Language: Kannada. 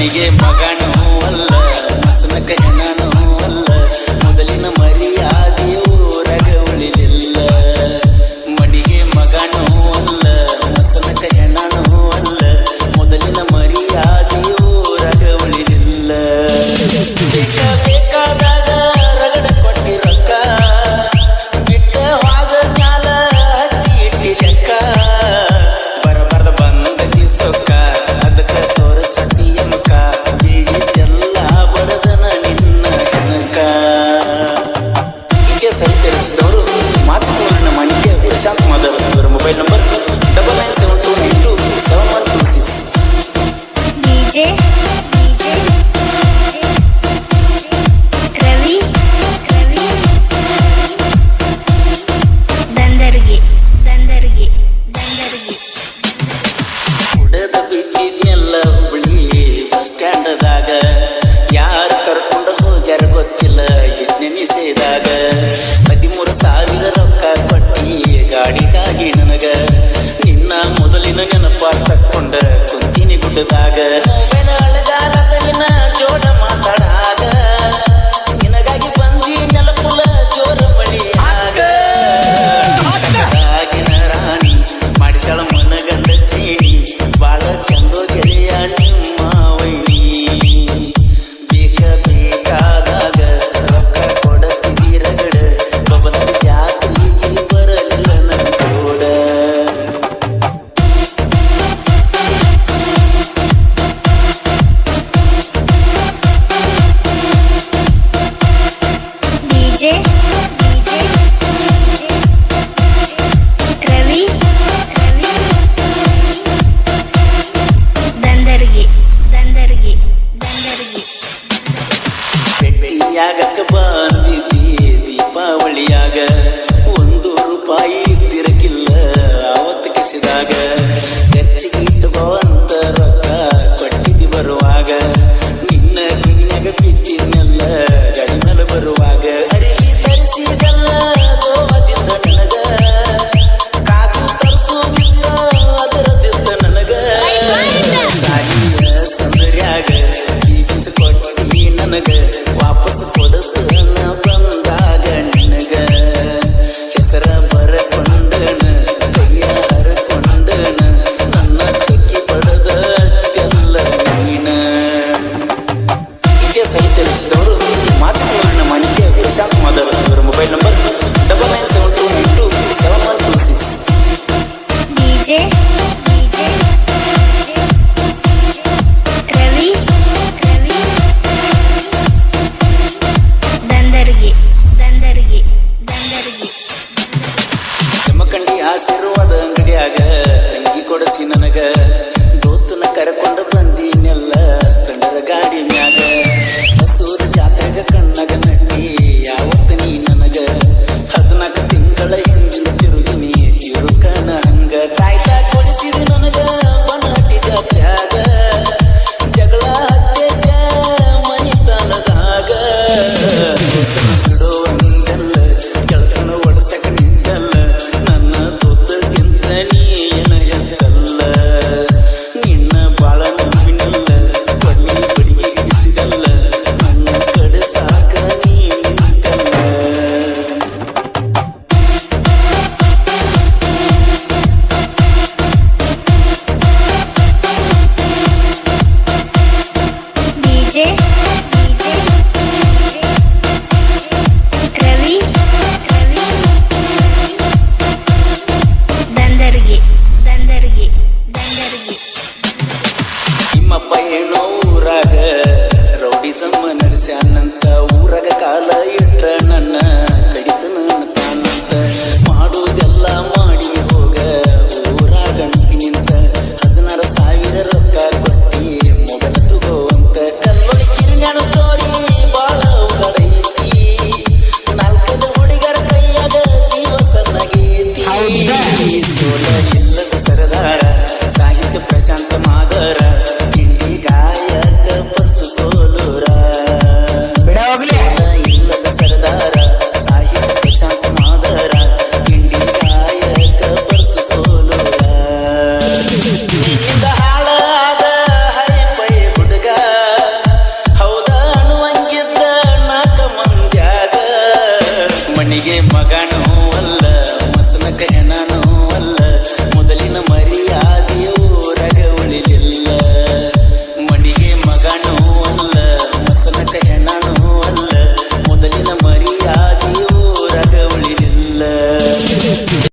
ಮಣಿಗೆ ಮಗನೂ ಅಲ್ಲ ಮಸನಕ ಹೆಣನೂ ಅಲ್ಲ ಮೊದಲಿನ ಮರ್ಯಾದೆಯೂ ಊರಾಗ ಉಳಿಲಿಲ್ಲ ಮಣಿಗೆ ಮಗನೂ ಅಲ್ಲ ಮಸನಕ ಹೆಣನೂ ಅಲ್ಲ ಮೊದಲಿನ ಮರ್ಯಾದೆಯೂ ಊರಾಗ ಉಳಿಲಿಲ್ಲ ಬೇಕಾದಾಗ ರಗಡ ಕೊಟ್ಟಿ ರೊಕ್ಕ ಬಿಟ್ಟ ಹೋದ ಮ್ಯಾಲ ಹಚ್ಚಿ ಇಟ್ಟಿ ಲೆಕ್ಕ ಬರಬಾರ್ದ ಬಂದತಿ ಸೊಕ್ಕ ಅದಕ್ಕ ತೋರಸತಿ ಎಮಕ ಬೀಳಿತೆಲ್ಲ ಬಡದನ ನಿನ್ನ ಕನಕ ಹೀಗೆ ಸರಿ ತಿಳಿಸಿದವರು ಮಾಚಕೂರಿನ ಮಣಿಗೆ ಪ್ರಶಾಂತ್ ಮಾಧವ್ ಅವರ ಮೊಬೈಲ್ ನಂಬರ್ 9972927126 DJ ಉಡದ ಬಿದ್ದಿದ್ನೆಲ್ಲ ಹುಬ್ಳಿ ಬಸ್ ಸ್ಟ್ಯಾಂಡದಾಗ ಯಾರು ಕರ್ಕೊಂಡು ಹೋಗ್ಯಾರ ಗೊತ್ತಿಲ್ಲ ಇದ್ನೆನಿಸಿದಾಗ 13,000 ರೊಕ್ಕ ಕೊಟ್ಟಿ ಗಾಡಿಗಾಗಿ ನನಗ ನಿನ್ನ ಮೊದಲಿನ ನೆನಪ ತಕ್ಕೊಂಡ ಕುಂತಿನಿ ಗುಡ್ಡದಾಗ ಮೊಬೈಲ್ ಅಳಗಾಲದ ನಿನ್ನ ಜೋಡ ಮಾತಾಡಾಗ ನಿನಗಾಗಿ ಬಂದಿ ನೆಲಪುಲ ಜೋರ ಬಳಿಯಾಗ ಆಗಿನ ರಾಣಿ ಮಾಡಿಸಳ ಮನಗಂಡ ಚೇಣಿ ಬಾಳ ಚಂದೋ ಗೆಳೆಯ ನಿಮ್ಮ ವೈನಿ ಬೇಕಾದಾಗ ರೊಕ್ಕ ಕೊಡತಿದಿ ರಗಡ ಬಬಲ ಜಾತ್ರೆಗೆ ಬರಲಿಲ್ಲ ನನ್ನ ಜೋಡ DJ ರವಿ ದಂದರ್ಗಿ ಭೇಟಿಯಾಗಕ್ಕ ಬಂದಿದ್ದಿ ದೀಪಾವಳಿಯಾಗ 1 ರೂಪಾಯಿ ತಿರಕಿಲ್ಲ ಆವತ್ತು ಕಿಸಿದಾಗ ಖರ್ಚಿಗೆ ಇಟ್ಟುಕೋ ಅಂತ ರೊಕ್ಕ ಕೊಟ್ಟಿದ್ದಿ ಬರುವಾಗ ನಿನ್ನ ಗುಣಿಯಾಗ ಬಿಟ್ಟಿನೆಲ್ಲ ಗಾಡಿ ಮೇಲೆ ಬರುವಾಗ ಅರಿವಿ ತರಿಸಿದಲ್ಲ ಗೋವಾದಿಂದ ನನಗ ಕಾಜು ತರಿಸುವುದಿಲ್ಲ ಅದರದಿದ್ದ ನನಗ ಸಾಲಿಯ ಸಂದರ್ಯಾಗ ಬೀಗಿಂಚ ಕೊಟ್ಟಿ ನನಗ ವಾಪಸ್ ಕೊಡತನ ಬಂದಾಗ ನಿನಗ ಹೆಸರ ಬರಕೊಂಡನ ಕೈಯ ಹರಕೊಂಡನ ನನ್ನ ತೆಕ್ಕಿ ಪಡೆದ ಎಲ್ಲ ನೀನ ಹೀಗೆ ಸರಿ ತಿಳಿಸಿದವರು ಮಾಚಕೂರಿನ ಮಣಿಗೆ ಪ್ರಶಾಂತ್ ಮಾಧವ್ ಅವರ mobile number 9972927126 DJ Ravi Dandargi Jamakhandi Ashirwad ಅಂಗಡಿಯಾಗ ಅಂಗಿ ಕೊಡಸಿ ನನಗ ದೋಸ್ತನ ಕರ್ಕೊಂಡು ಬಂದಿನೆಲ್ಲ ಸ್ಪ್ಲೆಂಡರ್ ಗಾಡಿ ಮ್ಯಾಗ ಹಸೂರ ಜಾತ್ರೆಗ ಕಣ್ಣಗ ನಟ್ಟಿ ಯಾವತ್ತ ನೀ ನನಗ 14 ತಿಂಗಳ ಹಿಂದಿನ ತಿರುಗಿನಿ ತಿರುಕನ ಹಂಗ ಕಾಯ್ತಾ ಕೊಡಿಸಿದ ನನಗ ಬನಹಟ್ಟಿ ಜಾತ್ರ್ಯಾಗ ಜಗಳ ಹತ್ತೆಗ ಮನಿತನದಾಗ ಬಿಡೋ ಅಂದಲ್ಲ ಗೆಳತನ ಒಡಸಕ ನಿಂತಲ್ಲ ನನ್ನ ತೋತಕ್ಕಿಂತ ನೀ ಏನ ಹೆಚ್ಚಲ್ಲ ಮನಿಗೆ ಮಗನೂ ಅಲ್ಲ ಮಸನಕ ಹೆಣ